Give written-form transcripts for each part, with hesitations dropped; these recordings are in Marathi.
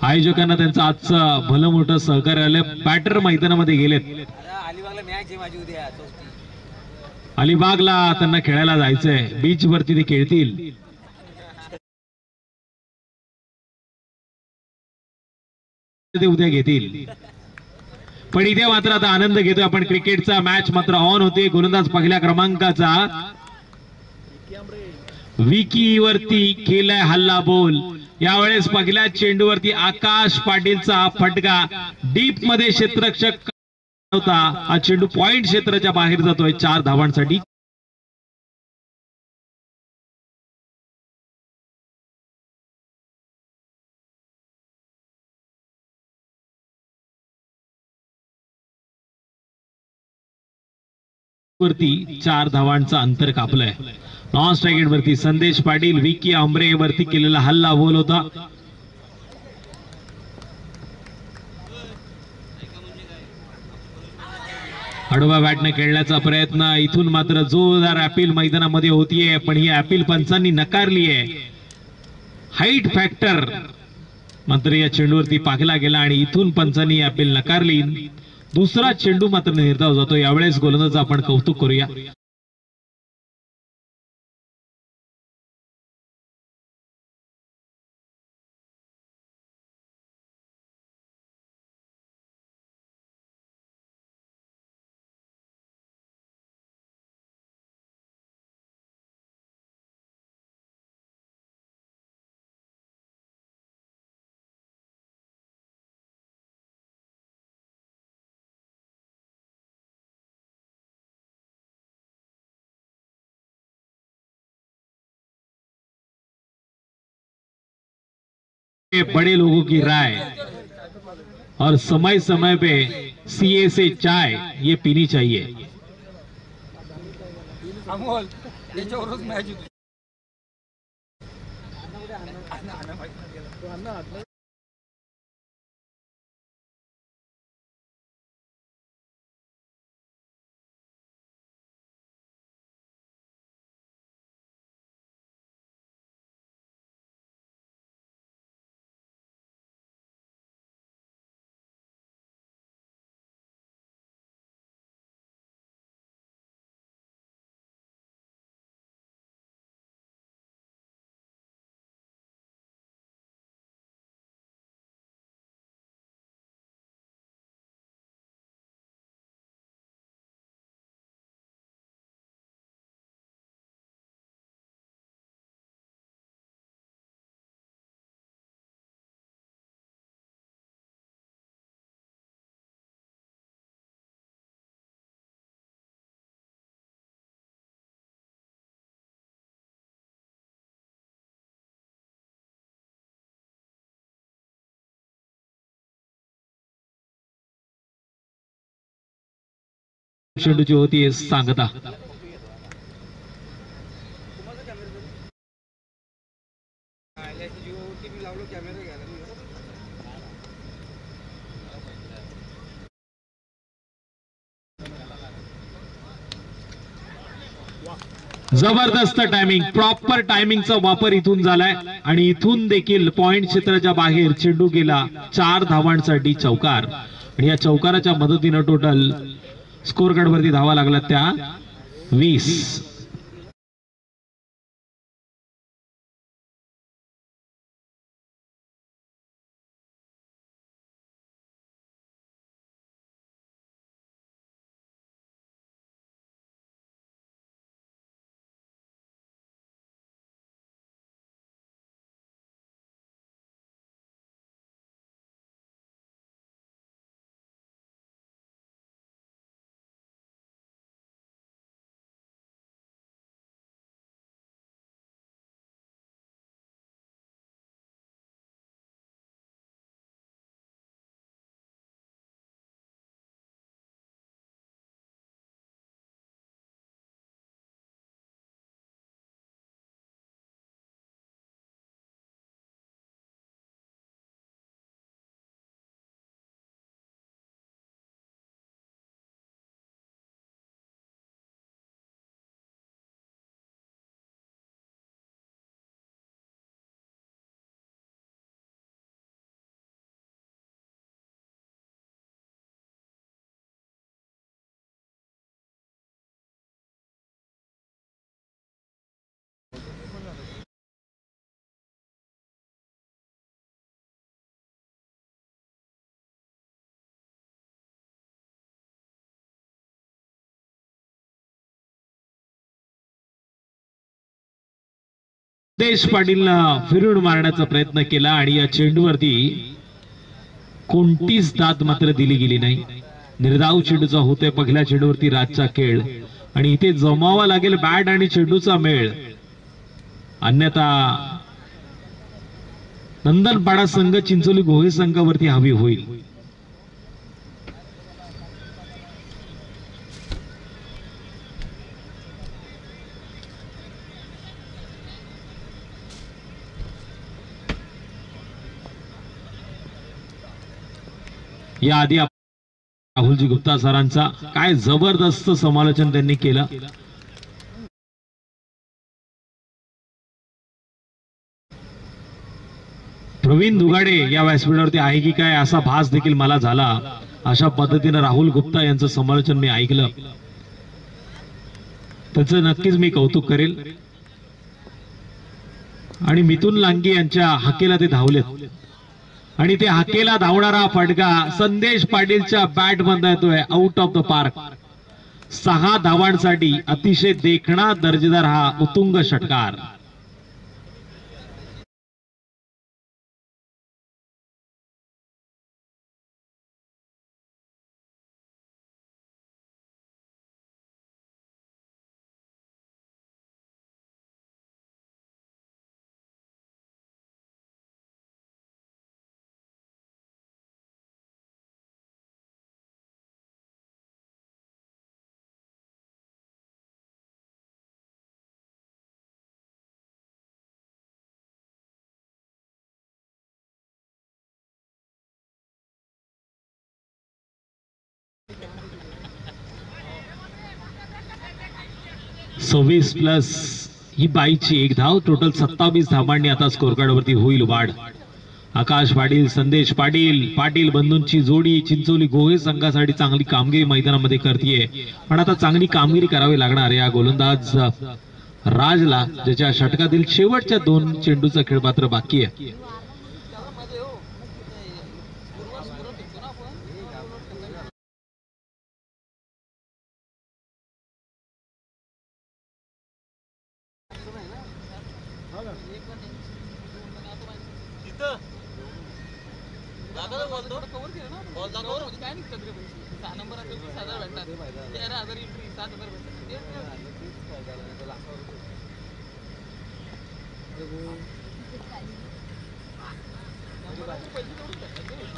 आयोजकांना त्यांचं आजचं भलं मोठं सहकार्य आलं। बॅटर मैदानामध्ये गेलेत। अलिबागला त्यांना खेळायला जायचंय, बीच वरती ते खेळतील। ते उद्या घेतील, पण इथे मात्र आता आनंद घेतोय आपण क्रिकेटचा। मॅच मात्र ऑन होते। गोलंदाज पहिल्या क्रमांकाचा विकी वरती केलाय हल्ला बोल। यावेळेस पहिल्या चेंडूवरती आकाश पाटीलचा फटका डीप मध्ये क्षेत्ररक्षक होता। हा चेंडू पॉइंट क्षेत्राच्या बाहेर जातोय 4 धावांसाठी। वरती 4 धावांचा अंतर कापलंय। नॉन स्ट्राइक वरती संदेश पाटील विकी आंबरे वरती केलेला हल्ला बोल होता। आडवा बॅटने खेळण्याचा प्रयत्न, इथून मात्र जोरदार अपील मैदानामध्ये होतीये, पण ही अपील पंचांनी नकारली आहे। हाईट फॅक्टर मात्र या चेंडूवरती पाखला गेला आणि इथून पंचांनी अपील नकारली। दुसरा चेंडू मात्र निर्धाव जातो। यावेळेस गोलंदाजाचं आपण कौतुक करूया। बड़े लोगों की राय और समय समय पे सीए से चाय ये पीनी चाहिए। चेंडूची होती सांगता। जबरदस्त टायमिंग, प्रॉपर टायमिंगचा वापर इथून झालाय आणि इथून देखील पॉइंट क्षेत्राच्या बाहेर चेंडू गेला 4 धावांसाठी चौकार। आणि या चौकाराच्या मदतीने टोटल स्कोर कार्ड वरती धावा लागला त्या 20। संदेश पाटीलनं फिरून मारण्याचा प्रयत्न केला आणि या चेंडूवरती कोणतीच दाद मात्र दिली गेली नाही. निर्धाव चेंडूचा होतोय पहिल्या चेंडूवरती राजचा खेळ आणि इथे जमावा लागेल बॅट आणि चेंडूचा मेळ, अन्यथा नंदनपाडा संघ चिंचोली गोहे संघावरती हवी होईल. याआधी राहुलजी गुप्ता सरांचा काय जबरदस्त समालोचन त्यांनी केलं. प्रवीण दुगाडे या व्यासपीठावरती आहे की काय असा भास देखील मला झाला. अशा पद्धतीने राहुल गुप्ता यांचं समालोचन मी ऐकलं, त्याचं नक्कीच मी कौतुक करेल. आणि मिथुन लांगे यांच्या हाकेला ते धावलेत आणि ते हाकेला धावणारा फटका संदेश पाटीलच्या बॅट मधून येतोय आउट ऑफ द पार्क. 6 धावांसाठी अतिशय देखणा दर्जेदार हा उत्तुंग षटकार. सव्वीस प्लस ही बाईची 1 धाव, टोटल 27 धावांनी आता स्कोर कार्ड वरती होईल वाढ. आकाश पाटील, संदेश पाटील, पाटील बंधूंची जोडी चिंचोली गोहे संघासाठी चांगली कामगिरी मैदानामध्ये करतेय. पण आता चांगली कामगिरी करावी लागणार या गोलंदाज राजला, ज्याच्या षटकातील शेवटच्या 2 चेंडूचा खेळ मात्र बाकी आहे.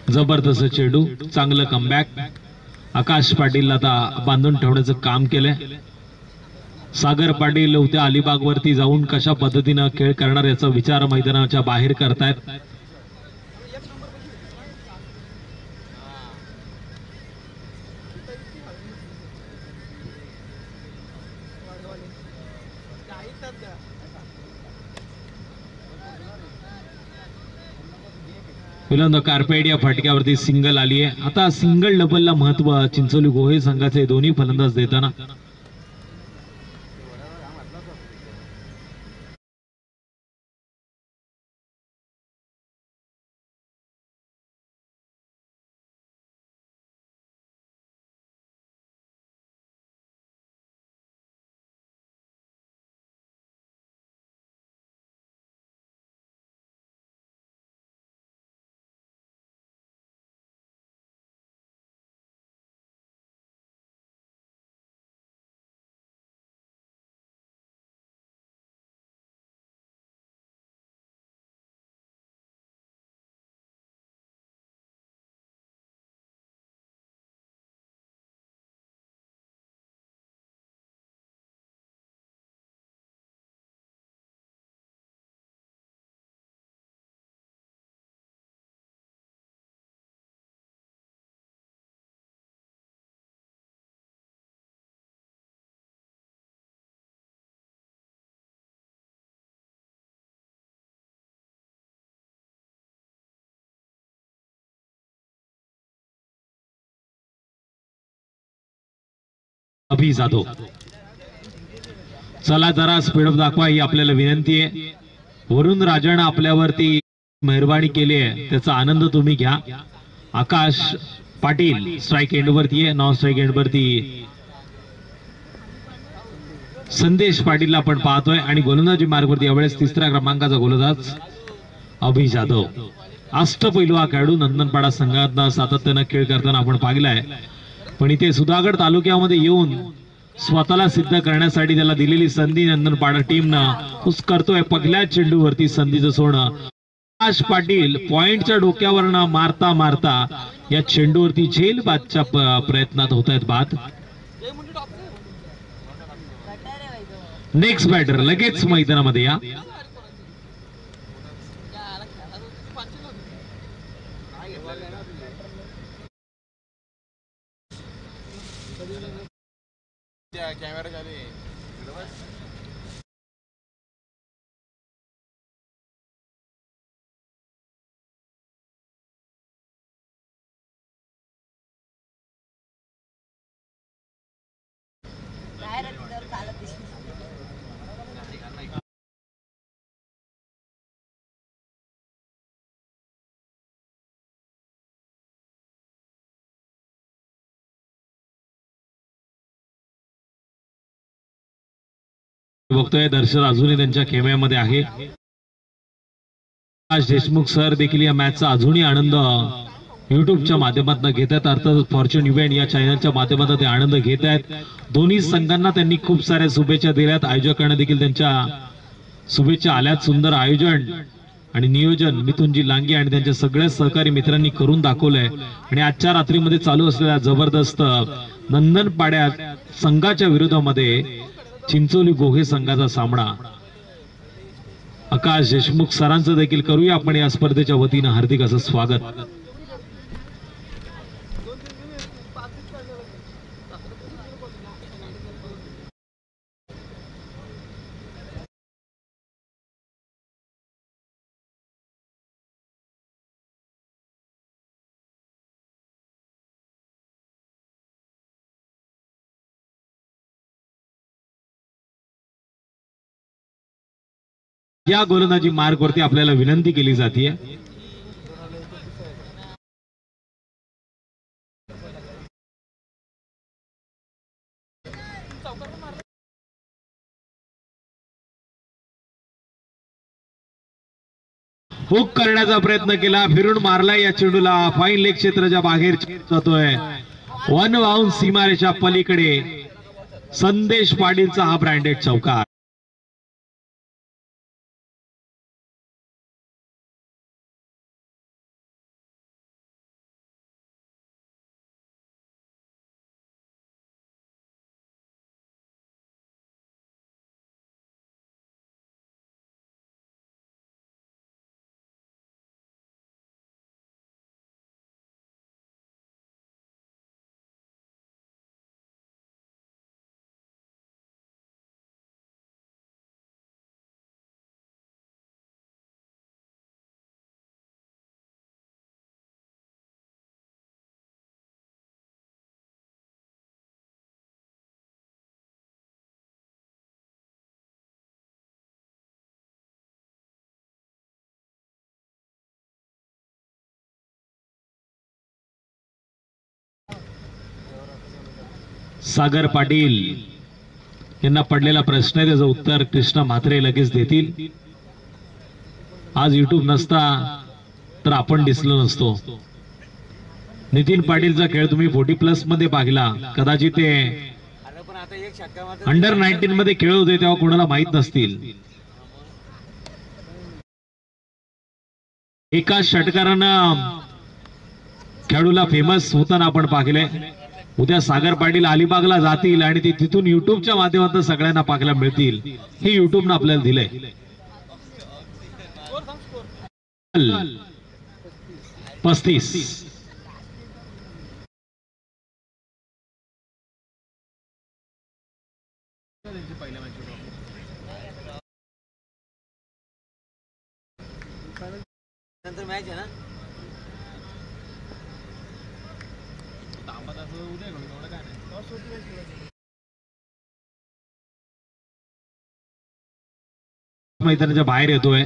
जबरदस्त चेंडू, चांगलं कमबॅक. आकाश पाटील आता बांधून ठेवण्याचं काम केलंय. सागर पाटील उद्या अलिबाग वरती जाऊन कशा पद्धतीनं खेळ करणार याचा विचार मैदानाच्या बाहेर करतायत. विलंद कार्पेट या फटक्यावरती सिंगल आली आहे. आता सिंगल डबलला महत्व चिंचोली गोहे संघाचे दोन्ही फलंदाज देताना. अभि जाधव, चला जरा स्पीडअप दाखवा ही आपल्याला विनंती आहे. वरुण राजाने आपल्यावरती मेहरबानी केली आहे, त्याचा आनंद तुम्ही घ्या. आकाश पाटील स्ट्राइक एंड वरती आहे, नॉन स्ट्राइक एंड वरती संदेश पाटील आपण पाहतोय आणि गोलंदाजी मार्गवरती यावेळेस तिसऱ्या क्रमांकाचा गोलंदाज अभि जाधव. अष्टपैलू हा खेळाडू नंदनपाडा संघात सातत्यानं खेळ करताना आपण पाहिलाय, पण इथे सुधागड तालुक्यामध्ये येऊन स्वतःला सिद्ध करण्यासाठी त्याला दिलेली संधी नंदनपाडा टीमनं करतोय. पहिल्या चेंडूवरती संधीचं सोनं. प्रकाश पाटील पॉइंटच्या डोक्यावरनं मारता मारता या चेंडूवरती झेल बादच्या प्रयत्नात होत आहेत बाद. नेक्स्ट बॅटर लगेच मैदानामध्ये या. बघतोय दर्शक अजूनही त्यांच्या खेम्यामध्ये आहे. देशमुख सर देखील या मॅचचा अजूनही आनंद युट्यूबच्या माध्यमातून घेत आहेत. अर्थात फॉर्च्यून इव्हेंट या चॅनलच्या माध्यमातून ते आनंद घेत आहेत. दोन्ही संघांना त्यांनी खूप साऱ्या शुभेच्छा दिल्यात. आयोजकांना देखील त्यांच्या शुभेच्छा आल्यात. सुंदर आयोजन आणि नियोजन मिथुनजी लांगे आणि त्यांच्या सगळ्या सहकारी मित्रांनी करून दाखवलंय. आणि आजच्या रात्रीमध्ये चालू असलेल्या जबरदस्त नंदनपाड्यात संघाच्या विरोधामध्ये चिंचोली गोहे संघाचा सामना. आकाश देशमुख सरांचं देखील करूया आपण या स्पर्धेच्या वतीनं हार्दिक असं स्वागत. या गोलंदाजी मार्गवरती आपल्याला विनंती केली जाते. हुक करण्याचा प्रयत्न केला, फिरून मारला या चेंडूला. फाईन लेग क्षेत्राच्या बाहेर जातोय. वन वाहून सीमारेषा पलीकडे संदेश पाटीलचा हा ब्रँडेड चौकार. सागर पाटील यांना पडलेला प्रश्न आहे, त्याचं उत्तर कृष्णा म्हात्रे लगेच देतील. आज युट्यूब नसता तर आपण दिसलो नसतो. नितीन पाटीलचा खेळ तुम्ही 40+ मध्ये पाहिला, कदाचित ते अंडर 19 मध्ये खेळ होते तेव्हा कोणाला माहित नसतील. एका षटकारानं खेळाडूला फेमस होताना आपण पाहिले. उद्या सागर पाटील अलिबागला जातील आणि ते तिथून युट्यूबच्या माध्यमातून सगळ्यांना पाहायला मिळतील. हे युट्यूबनं आपल्याला दिलंय. 35 नंतर मॅच आहे ना. मैदानाच्या बाहेर येतोय.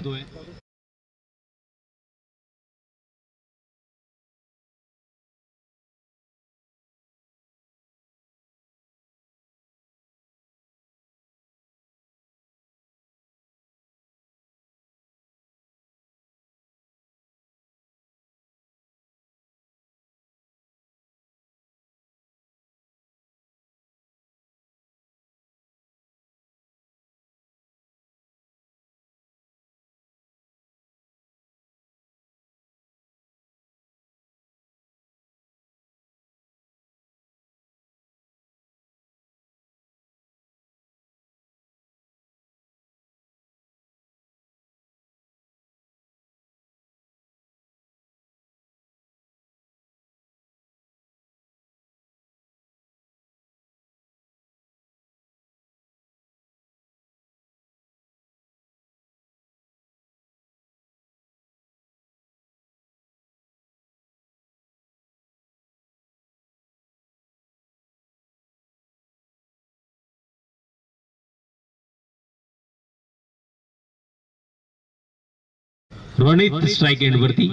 रोनित स्ट्राइक एंड वरती.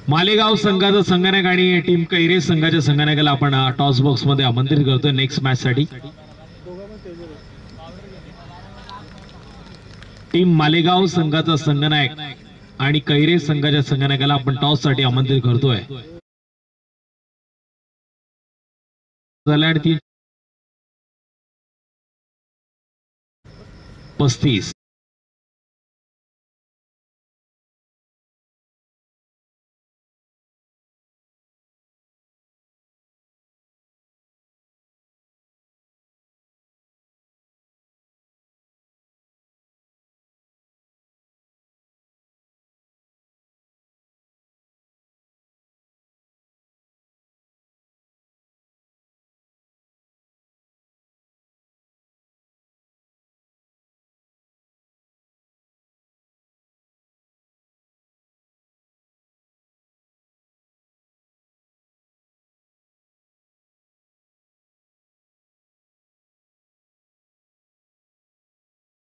मालेगाव संघाचं संगणक आणि टीम कैरे संघाच्या संगणकाला आपण टॉस बॉक्स मध्ये आमंत्रित करतोय नेक्स्ट मॅच साठी. टीम मालेगाव संघाचा संगणक आणि कैरे संघाच्या संगणकाला आपण टॉस साठी आमंत्रित करतोय. 35.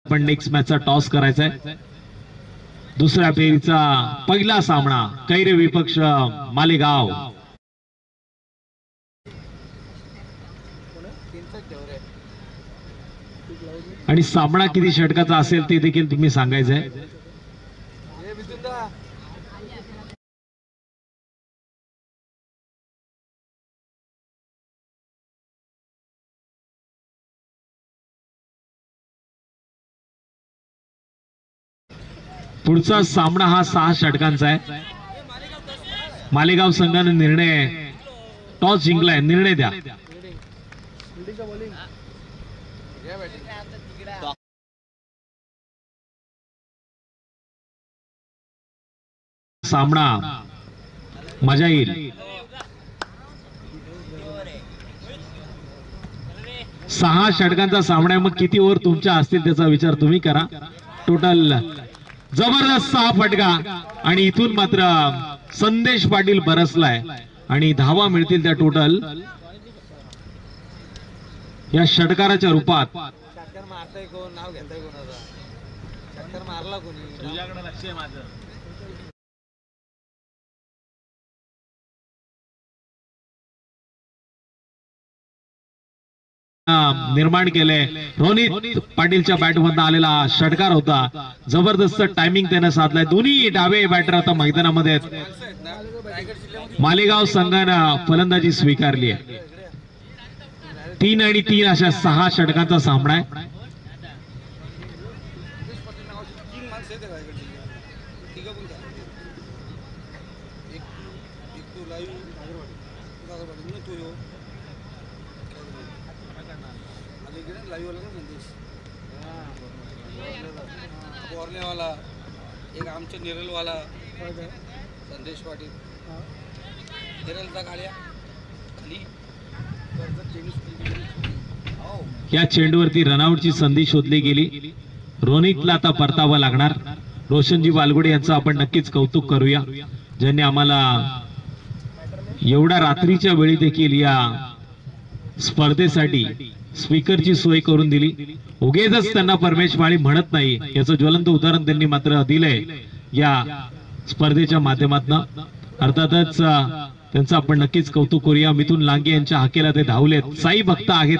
पण नेक्स्ट मॅचचा टॉस करायचा आहे. दुसऱ्या फेरीचा पहिला सामना कैरे विपक्ष मालेगाव. आणि सामना किती षटकाचा असेल ते देखील तुम्ही सांगायचंय. पुढचा सामना हा 6 षटकांचा आहे. मालेगाव संघाने निर्णय टॉस जिंकलाय. निर्णय द्या. सामना मजा येईल. 6 षटकांचा सामना मग किती ओव्हर तुमच्या असतील त्याचा विचार तुम्ही करा. टोटल जबरदस्त 6 फटका आणि इथून मात्र संदेश पाटील बरसलाय आणि धावा मिळतील त्या टोटल या षटकाराच्या रूपात. निर्माण केले. रोनित पाटीलच्या बॅटमधून आलेला षटकार होता. जबरदस्त टायमिंग त्याने साधलाय. दोन्ही डावे बॅटर आता मैदानामध्ये आहेत. मालेगाव संघानं फलंदाजी स्वीकारली आहे. 3 आणि 3 अशा 6 षटकांचा सामना आहे. वाला एक आमचे निरल वाला संदेश पाटील निरलचा गाड्या खाली या चेंडूवरती रनआउटची संधी शोधली गेली. रोनितला आता परतावा लागणार. रोशनजी वालगुडे यांचं आपण नक्कीच कौतुक करूया, ज्यांनी आम्हाला एवढ्या रात्रीच्या वेळी देखील या स्पर्धेसाठी स्पीकरची सोय करून दिली. उगेच त्यांना परमेश माळी म्हणत नाही याचं ज्वलंत उदाहरण त्यांनी मात्र दिलंय या स्पर्धेच्या माध्यमातून. अर्थातच त्यांचं आपण नक्कीच कौतुक करूया. मिथुन लांगे यांच्या हाकेला ते धावलेत. साई भक्त आहेत.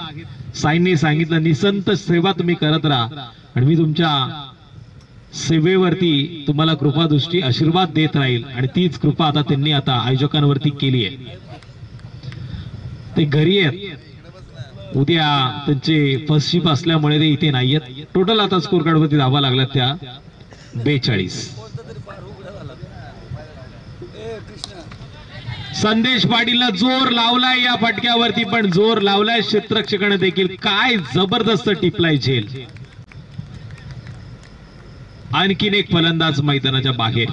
साईंनी सांगितलं निसंत सेवा तुम्ही करत राहा आणि मी तुमच्या सेवेवरती तुम्हाला कृपादृष्टी आशीर्वाद देत राहील. आणि तीच कृपा आता त्यांनी आता आयोजकांवरती केली आहे. ते घरी आहेत. उद्या त्यांचे फर्स्ट शिप असल्यामुळे ते इथे नाहीयेत. टोटल आता स्कोर कार्ड वरती धावा लागला त्या 42. संदेश पाटीलला जोर लावलाय या फटक्यावरती, पण जोर लावलाय क्षेत्ररक्षकाने देखील. काय जबरदस्त टिपलाय झेल. आणखीन एक फलंदाज मैदानाच्या बाहेर.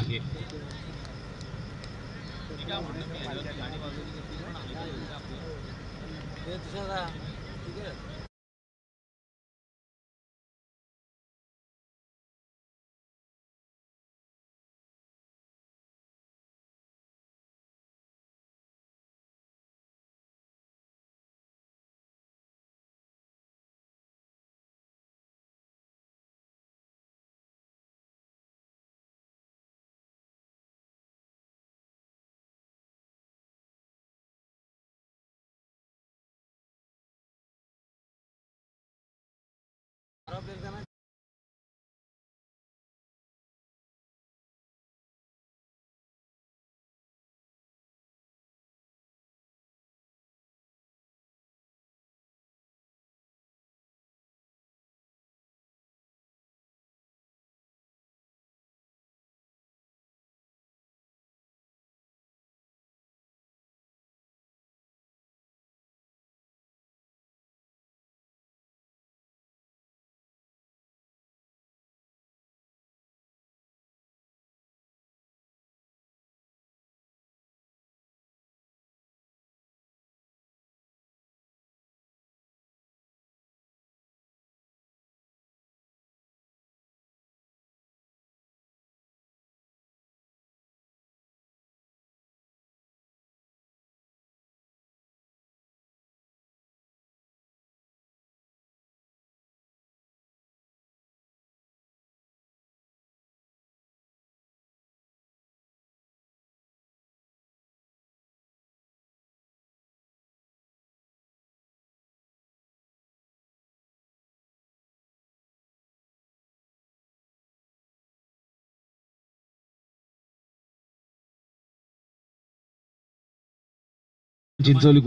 चिंचोली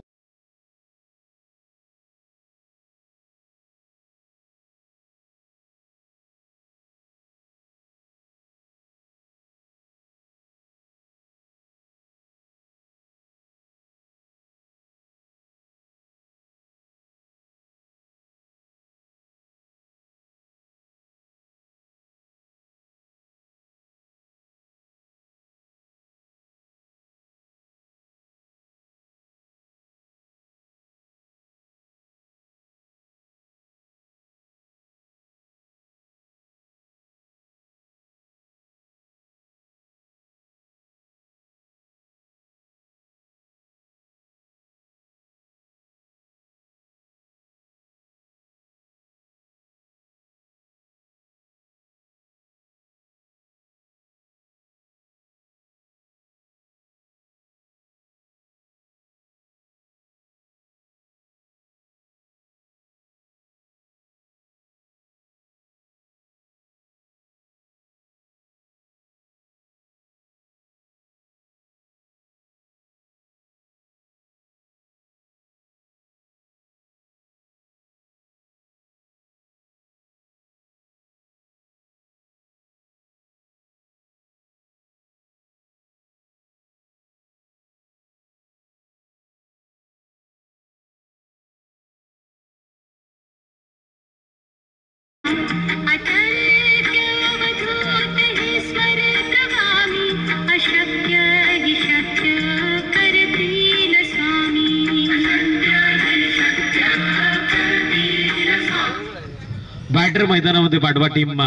बॅटर मैदानामध्ये पाठवा टीम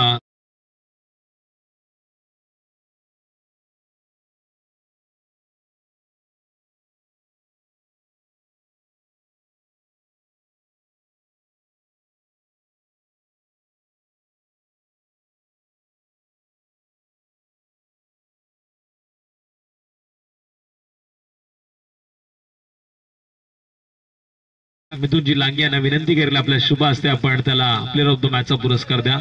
मिथुनजी लांगे यांना विनंती करेल आपल्या शुभ हस्ते आपण त्याला प्लेअर ऑफ द मॅचचा पुरस्कार द्या.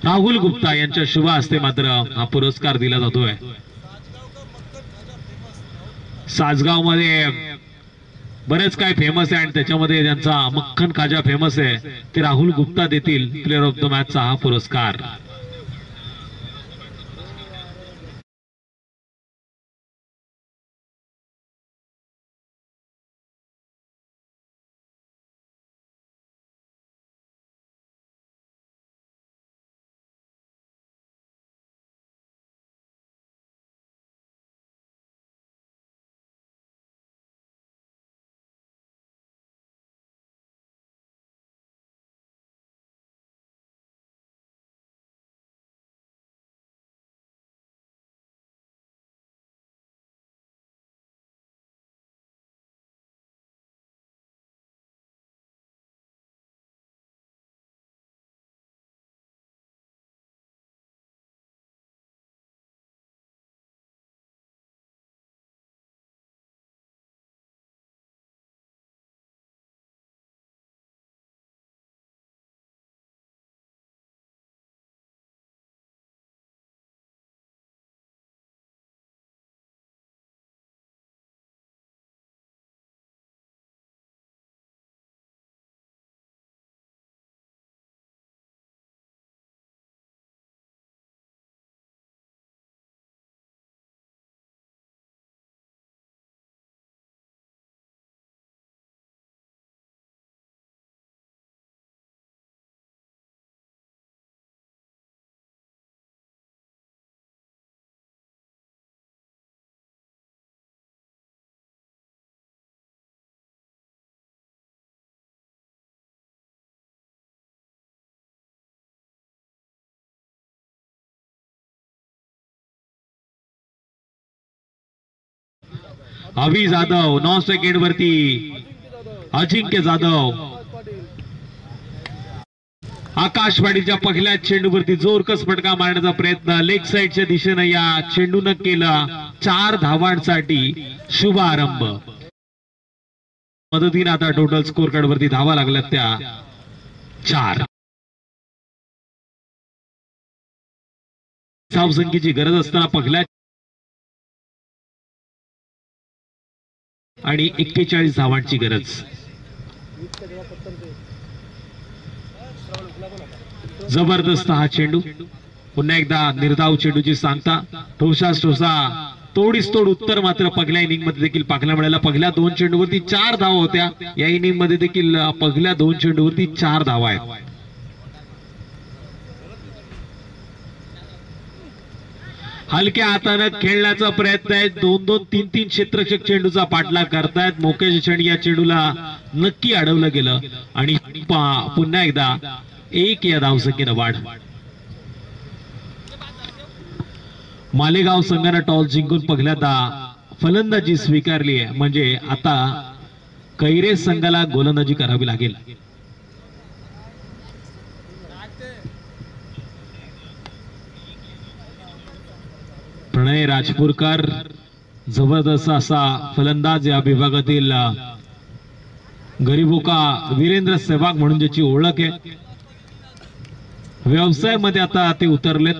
राहुल गुप्ता यांच्या शुभ हस्ते मात्र हा पुरस्कार दिला जातोय. सासगाव मध्ये बरेच काय फेमस आहे आणि त्याच्यामध्ये त्यांचा मक्खन खाजा फेमस आहे. ते राहुल गुप्ता देतील प्लेअर ऑफ द मॅचचा हा पुरस्कार. अभि जाधव 9 सेकंड वरती अजिंक्य जाधव. आकाशवाणीच्या पहिल्या चेंडूवरती जोरकस फटका मारण्याचा प्रयत्न लेग साइडच्या दिशेने या चेंडूनं केला. 4 धावांसाठी शुभारंभ. मदतीने आता टोटल स्कोर कार्ड वरती धावा लागल्यात त्या 4. धावसंख्येची गरज असताना पहिल्या आणि 41 धावांची गरज. जबरदस्त हा चेंडू. पुन्हा एकदा निर्धाव चेंडूची सांगता. ठोसास ठोसा तोडीस तोड उत्तर मात्र पहिल्या इनिंग मध्ये देखील पाहायला मिळाला. पहिल्या 2 चेंडूवरती 4 धावा होत्या. या इनिंग मध्ये देखील पहिल्या 2 चेंडूवरती 4 धावा आहेत. हलक्या हातानं खेळण्याचा प्रयत्न आहे. 2-2 3-3 क्षेत्ररक्षक चेंडूचा पाठलाग करतायत. मोक्याच्या क्षणी या चेंडूला नक्की अडवलं गेलं आणि पुन्हा एकदा 1 या धावसंख्येनं वाढ. मालेगाव संघानं टॉस जिंकून पहिल्यांदा फलंदाजी स्वीकारली आहे. म्हणजे आता कैरेस संघाला गोलंदाजी करावी लागेल. प्रणय राजपूरकर जबरदस्त असा फलंदाज या विभागातील गरीबोका वीरेंद्र सहवाग म्हणून ज्याची ओळख आहे. व्यवसायामध्ये आता ते उतरलेत.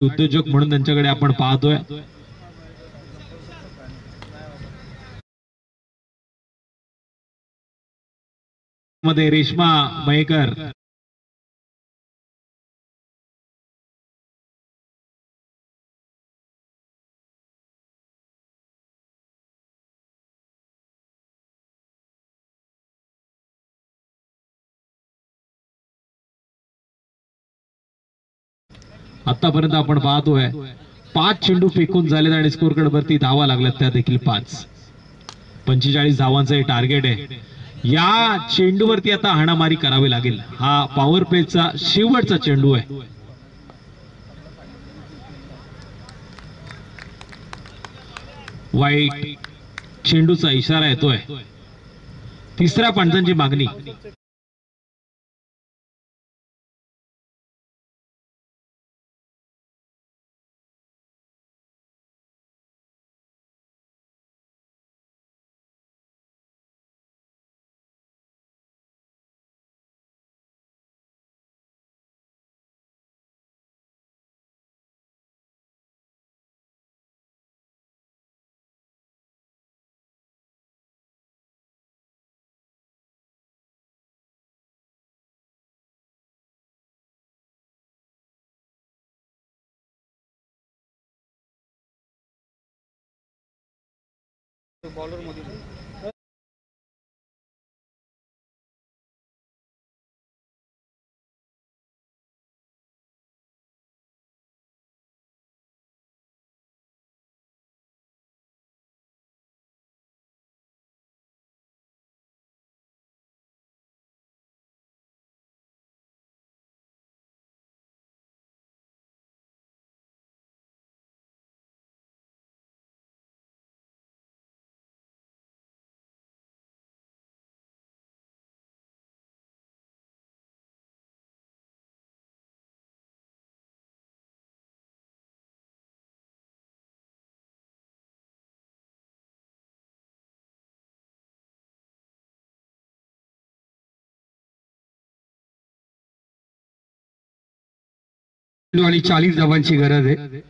उद्योजक म्हणून त्यांच्याकडे आपण पाहतोय. मध्ये रेश्मा मयेकर आतापर्यंत आपण पाहतोय 5 चेंडू फेकून झालेत आणि स्कोर कार्ड वरती धावा लागल्यात त्या देखील 5. 45 धावांचं हे टार्गेट आहे. या चेंडूवरती आता हाणामारी करावी लागेल. हा पॉवर प्लेचा शेवटचा चेंडू आहे. वाईट चेंडूचा इशारा येतोय. 3ऱ्या पंचांची मागणी. बॉलर मध्ये आणि 40 धावांची गरज आहे.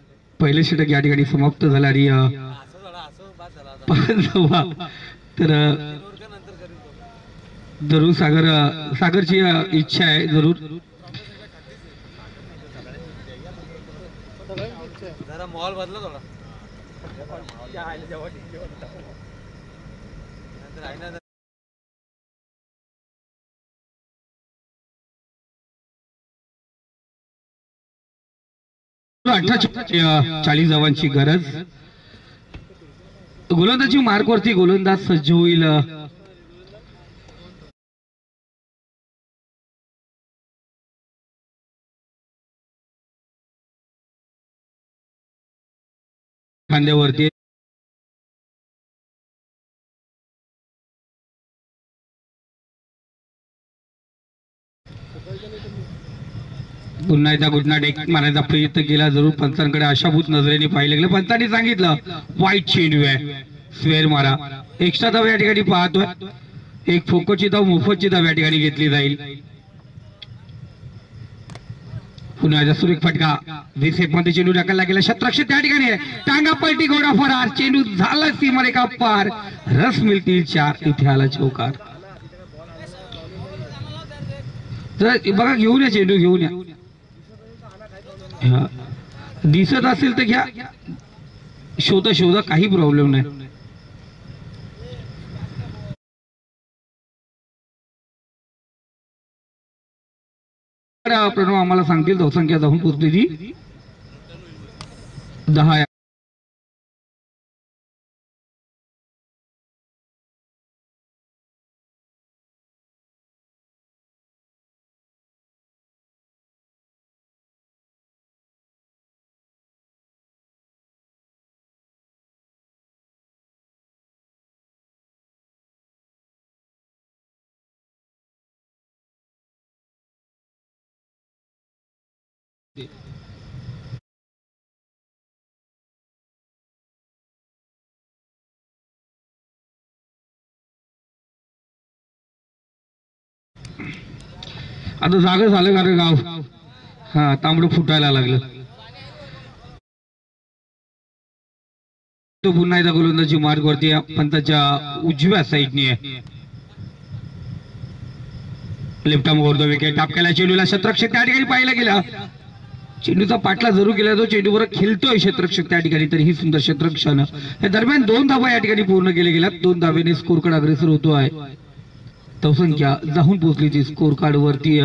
पहिले षटक या ठिकाणी समाप्त झाला आणि 5 धावा. तर जरूर सागरची इच्छा आहे. जरूर जरा माहोल बदला थोडा. 40 धावांची गरज. गोलंदाजी मार्कवरती गोलंदाज सज्ज होईल. खांद्यावरती पुन्हा एकदा गुडना डेक मारायचा प्रयत्न केला, जरूर पंचांकडे आशाभूत नजरेने पाहिलं गेलं. पंचांनी सांगितलं वाईट चेंडू आहे, स्क्वेअर मारा. एक्स्ट्रा धाव या ठिकाणी पाहतोय, एक फोकोची धाव मोफतची धाव या ठिकाणी घेतली जाईल. पुन्हा एकदा सुरेख फटका, मध्ये चेंडू ढकलला गेला, शतरक्षक त्या ठिकाणी आहे, टांगा पलटी, घोडा फरार, चेंडू झाला सीमारेखा पार, रस मिळतील 4. इथे आला चौकार. तर बघा, घेऊन या चेंडू, घेऊन या. दिसत असेल तर घ्या, शोधा शोधा, काही प्रॉब्लेम नाही. प्रणव आम्हाला सांगतील धावसंख्या जाऊन पोहोचलेली 10. आता जागा झालं का रे गाव? हा, तांबडं फुटायला लागलं. तो पुन्हा एकदा गोलंदाजी मार्ग वरती पंताच्या उजव्या साईडने आहे. Left arm over the wicket, top केला चेंडूला, शतरक्षक त्या ठिकाणी पाहिला गेला. चेंडूचा पाठला जरूर केला, तो चेंडूवर खेळतोय शतरक्षक त्या ठिकाणी, तरी ही सुंदर शतरक्षण. या दरम्यान 2 धावा या ठिकाणी पूर्ण केले गेल्या. 2 धावेने स्कोर कार्ड अग्रेसर होतो आहे. धावसंख्या जाऊन पोहोचली ती स्कोर कार्ड वरती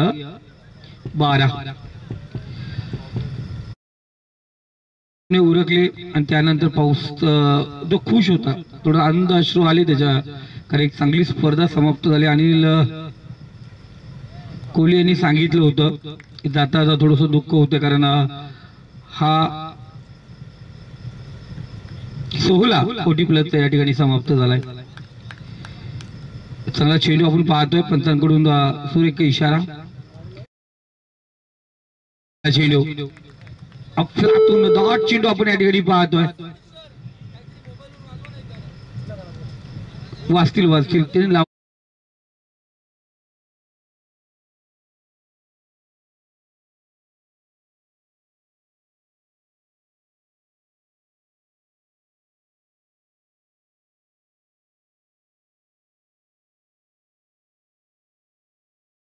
12. उरकले आणि त्यानंतर पाऊस तो खुश होता, थोडा आनंद अश्रू आले त्याच्या, कारण एक चांगली स्पर्धा समाप्त झाली. अनिल कोहली यांनी सांगितलं होतं की जाता जाता थोडस दुःख होतं, कारण हा 16 कोटी प्लसचा या ठिकाणी समाप्त झालाय. चांगला चेंडू आपण पाहतोय, पंचांकडून सुरेख इशारा. चेंडू अफलातून दाट चेंडू आपण या ठिकाणी पाहतोय. वाचतील ते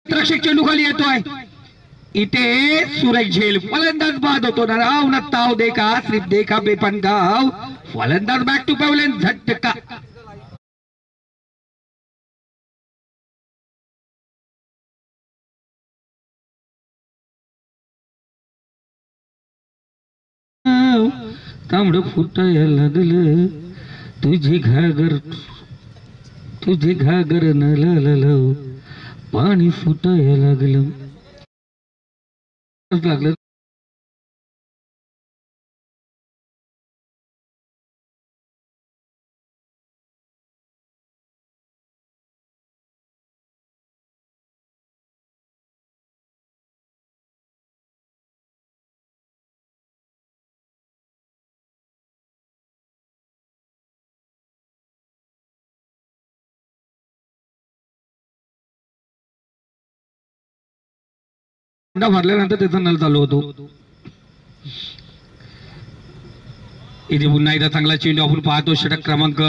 रक्षक चेंडू खाली येतोय. इथे सुरेख झेल, फलंदाज बाद होतो ना राव न ताव देखा, सिर्फ देखा बेपन गाव, फलंदाज बॅक टू पॅव्हलियन, झटका. तांबड फुटायला लागलं, तुझी घागर न पाणी फुटायला लागलं. भरल्यानंतर त्याचा नल चालू होतो. इथे पुन्हा एकदा चांगला चेंडू आपण पाहतो, षटक क्रमांक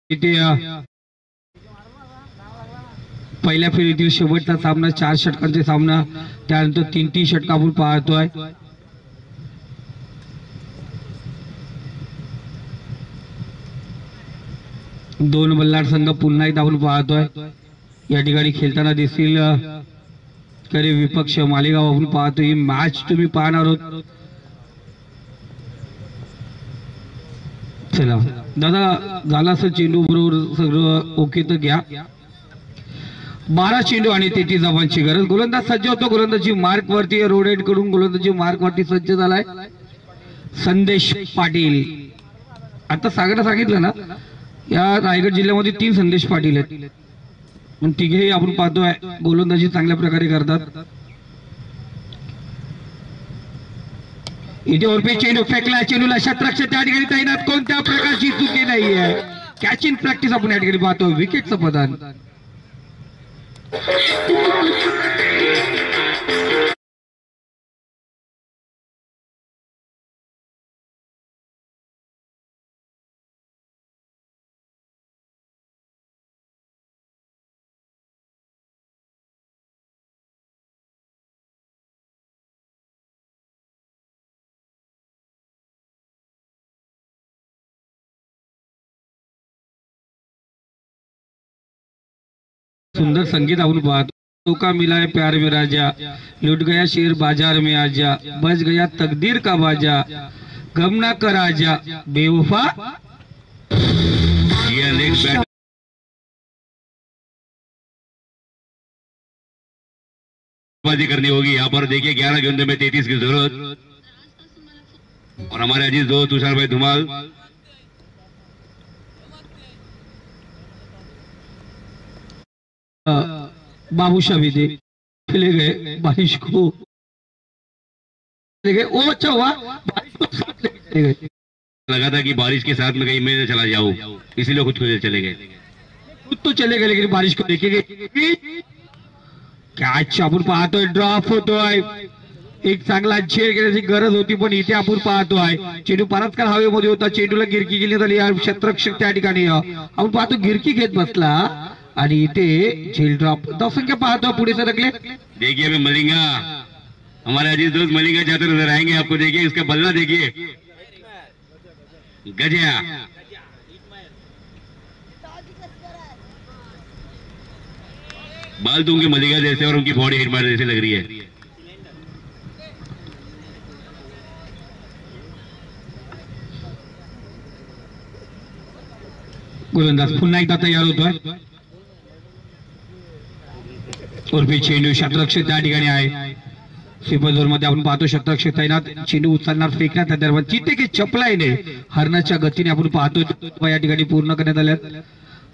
इथे पहिल्या फेरीतील शेवटचा सामना 4 षटकांचे सामना, त्यानंतर 3 षटक आपण पाहतोय. दोन बल्लाड संघ पुन्हा एकदा आपण पाहतोय. या ठिकाणी खेळताना दिसतील करी विपक्ष मालेगाव आपण पाहतो. ही मॅच तुम्ही पाहणार आहोत. चला दादा, झाला असं चेंडू बरोबर सगळं ओके तर घ्या. 12 चेंडू आणि 33 धावांची गरज. गोलंदाज सज्ज होतो. गोलंदाजी मार्क वरती, रोड एंड कडून गोलंदाजी मार्क वरती सज्ज झालाय संदेश पाटील. आता सांगितलं ना, या रायगड जिल्ह्यामध्ये 3 संदेश पाटील आहेत, पण तिघेही आपण पाहतोय गोलंदाजी चांगल्या प्रकारे करतात. इथे ओरपे चेंडू फेकला, चेंडूला शतरक्षक त्या ठिकाणी तैनात. कोणत्या प्रकारची चुकी नाहीये. कॅचिंग प्रॅक्टिस आपण या ठिकाणी पाहतो. विकेटचं पदान. सुंदर संगीत आपण पाहतो. तो का मिला है प्यार में राजा, लुट गया शेर बाजार में आजा, बच गया तकदीर का बाजा, गम ना कर आजा बेवफा. करनी होगी यहाँ पर. देखिए 11 गेंदों में 33 की जरूरत. और हमारे अजीज दोस्त तुषार भाई धुमाल बाबूशाह भी दे चले गए बारिश को. ओ अच्छा हुआ बारिश को साथ ले गए. लगा था कि बारिश के साथ में कहीं मैं चला जाऊं, इसीलिए खुद चले गए. खुद तो चले गए लेकिन बारिश को देखेंगे. कॅच आपण पाहतोय ड्रॉप होतोय. एक चांगला झेल घेण्याची गरज होती, पण इथे आपण पाहतोय चेंडू परस्कार हवेमध्ये होता. चेंडूला गिरकी गेली झाली. क्षेत्ररक्षक त्या ठिकाणी आपण पाहतो गिरकी घेत बसला आणि इथे झेल ड्रॉप. धावसंख्या पाहतो पुढे सरकले. देखिए अभी मलिंगा, हमारे अजीज दोस्त मलिंगा जाते नजर आएंगे आपको. देखिए इसका बल्ला, देखिए गजा. बाल तो उनके मलिंगा जैसे और उनकी बॉडी हिट मार जैसे लग रही है. गोलंदाज पुन्हा एकदा तयार होतोय. उर्फी चेंडू क्षेत्ररक्षक त्या ठिकाणी आहे. स्वीपर झोन मध्ये आपण पाहतो क्षेत्ररक्षक तैनात. चेंडू उचलणार, फेकण्यात त्या दरम्यान चित्ते की चपलाईने हरणाच्या गतीने आपण पाहतो या ठिकाणी पूर्ण करण्यात आल्यात.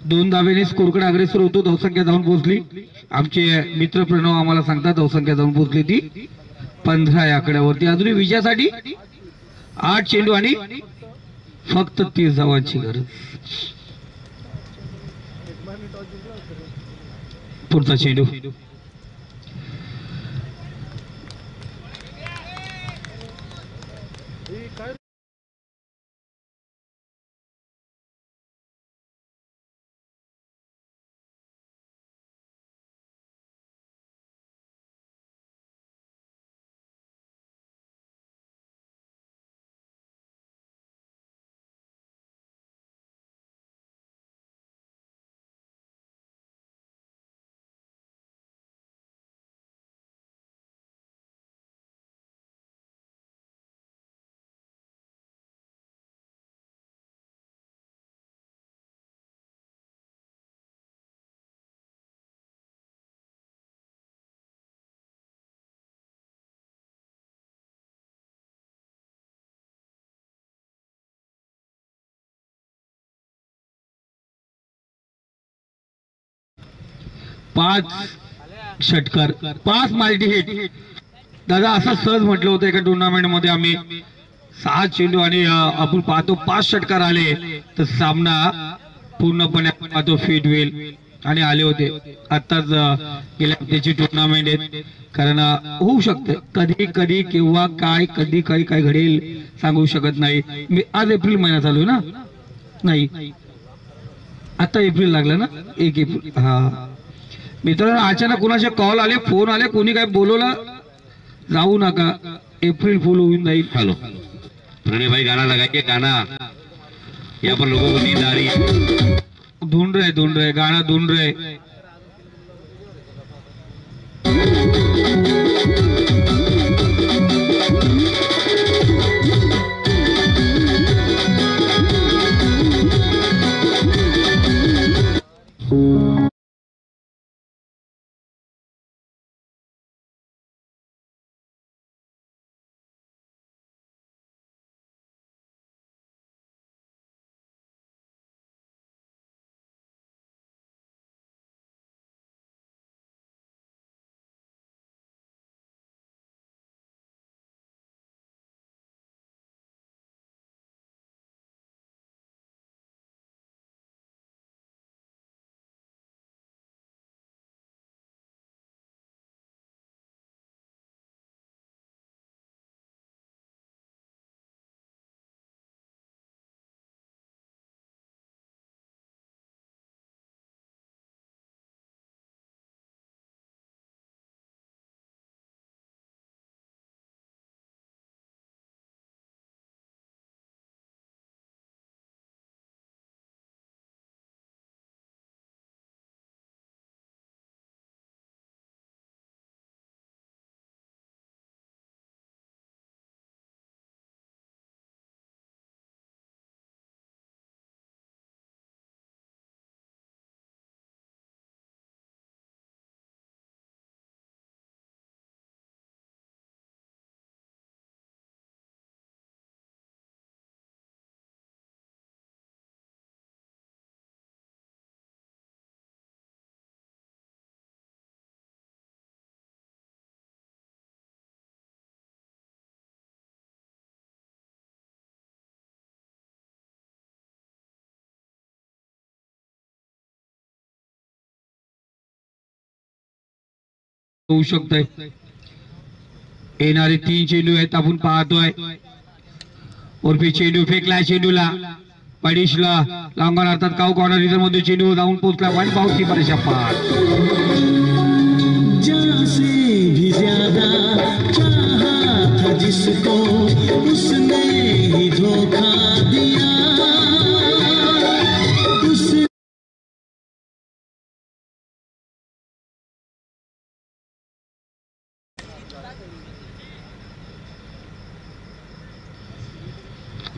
2 धावेने स्कोरकडे अग्रेसर होतो. धावसंख्या जाऊन पोहोचली. आमचे मित्र प्रणव आम्हाला सांगतात धावसंख्या जाऊन पोहोचली ती 15 या आकड्यावरती. अजूनही विजयासाठी 8 चेंडू आणि फक्त 30 धावांची गरज. पुढचा चेंडू पाच षटकार, 5 माल्टी हिट. दादा असं सहज म्हटलं होतं एका टुर्नामेंट मध्ये आम्ही 6 चेंडू आणि आपण पाहतो 5 षटकार आले तर सामना पूर्णपणे पाहतो फिट होईल आणि आले होते. आताच गेल्या त्याची टुर्नामेंट आहे, कारण होऊ शकते कधी कधी केव्हा काय कधी काही काय घडेल सांगू शकत नाही. आज एप्रिल महिना चालू आहे ना, नाही आता एप्रिल लागला ना, 1 एप्रिल. हा मित्रांनो, अचानक कुणाचे कॉल आले, फोन आले, कोणी काय बोलवलं जाऊ नका, एप्रिल फुल होऊन जाईल. हेलो प्रणय भाई, गाना लगाइए गाना. यहाँ पर लोगों को नींद आ रही है. ढूंढ रहे गाना ढूंढ रहे. होऊ शकतंय. येणारे 3 चेंडू आहेत आपण पाहतोय. उर्फी चेंडू फेकला, चेंडूला पडिशला लांगण अर्थात काऊ कॉर्नर रिझर्व मध्ये चेंडू जाऊन पोहोचला. वन बाउंस की परेशा पार. भी ज्यादा चाहा था जिसको उसने ही धोखा दिया.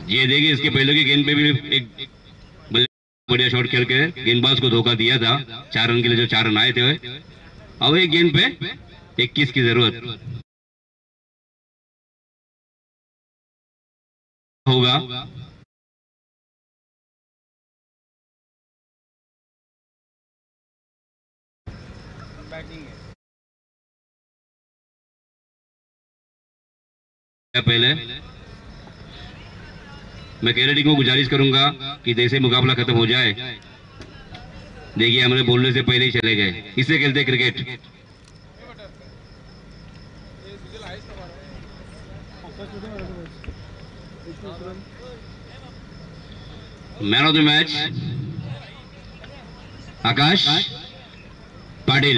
ये देखिए, इसके पहले की गेंद पे भी एक बढ़िया शॉट खेल के गेंदबाज को धोखा दिया था. 4 रन के लिए जो 4 रन आए थे, अब एक गेंद पे 21 की जरूरत होगा. पहले मैं कैरेडी को गुजारिश करूंगा कि जैसे मुकाबला खत्म हो जाए, देखिए हमारे बोलने से पहले ही चले गए. इससे खेलते cricket. Man of the match Akash Patil.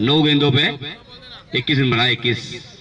9 गेंदों पे 21 रन बनाए. 21